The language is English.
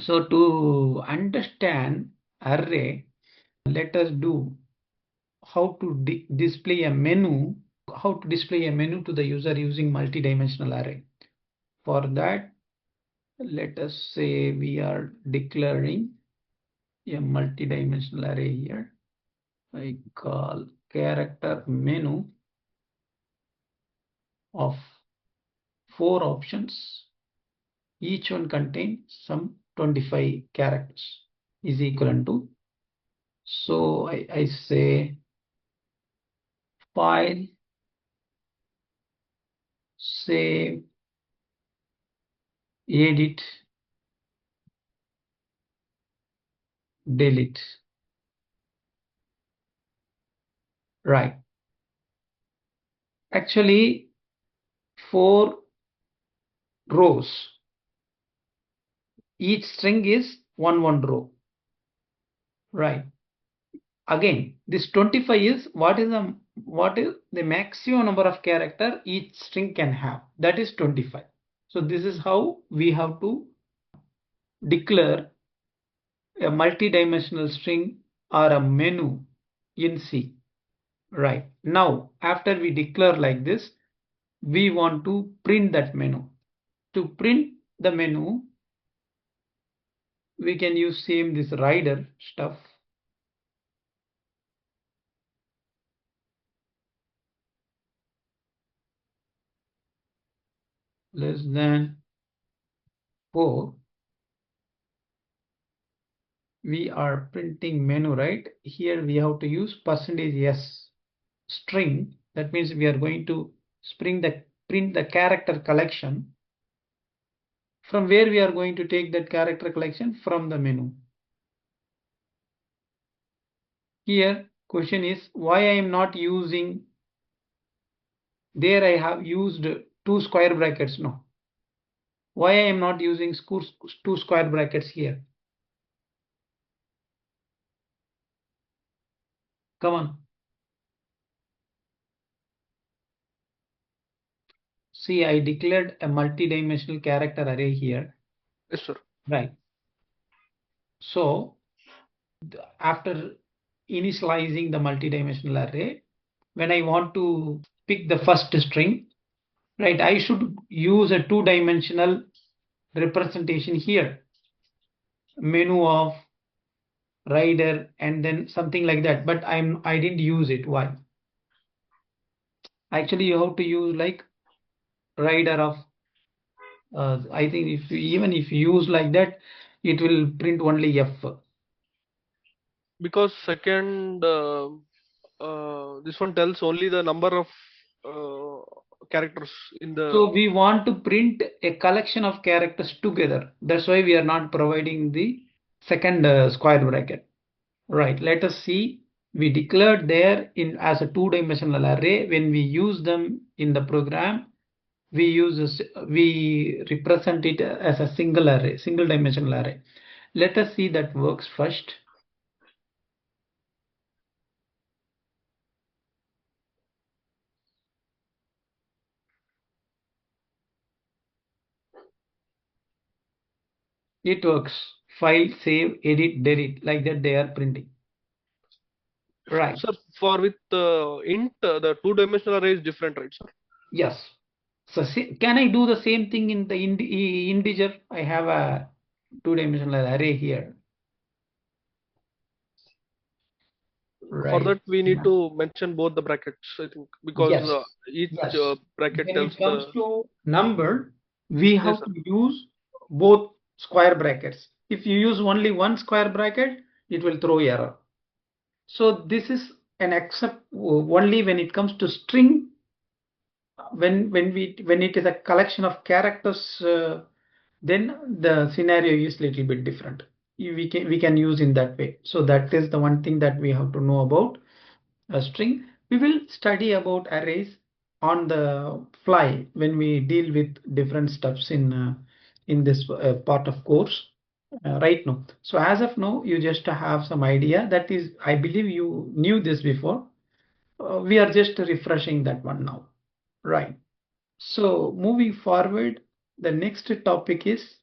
So to understand array, let us do how to display a menu, how to display a menu to the user using multi-dimensional array. For that, let us say we are declaring a multi-dimensional array here. I call character menu of 4 options. Each one contains some 25 characters is equivalent to. So I say file, save, edit, delete. Right. Actually, 4 rows. Each string is one row. Right. Again, this 25 is what is the maximum number of character each string can have. That is 25. So this is how we have to declare a multi-dimensional string or a menu in C. Right. Now, after we declare like this, we want to print that menu. To print the menu, we can use same this rider stuff. Less than 4. We are printing menu, right? Here we have to use %s string. That means we are going to print the character collection. From where we are going to take that character collection? From the menu. Here question is why I am not using, there I have used 2 square brackets. No, why I am not using 2 square brackets here? Come on. See, I declared a multi-dimensional character array here. Yes, sir. Right. So after initializing the multi-dimensional array, when I want to pick the first string, right, I should use a 2-dimensional representation here. Menu of rider and then something like that, but I didn't use it. Why? Actually, you have to use like rider of I think even if you use like that, it will print only F. Because second, this one tells only the number of characters in the. So we want to print a collection of characters together. That's why we are not providing the second square bracket. Right. Let us see. We declared there in as a 2-dimensional array. When we use them in the program, we represent it as a single array, single dimensional array. Let us see that works first. It works. File, save, edit, delete, like that they are printing. Right. Sir, for with int, the 2-dimensional array is different, right, sir? Yes. So can I do the same thing in the integer? I have a 2-dimensional array here. Right. For that, we need to mention both the brackets, I think, because Yes. each Yes. bracket When tells it comes the. to number, we Yes, have sir. to use both square brackets. If you use only one square bracket, it will throw error. So this is an except only when it comes to string. When it is a collection of characters, then the scenario is little bit different. We can use in that way. So that is the one thing that we have to know about a string. We will study about arrays on the fly when we deal with different stuffs in this part of course right now. So as of now, you just have some idea. That is, I believe you knew this before. We are just refreshing that one now. Right. So moving forward, the next topic is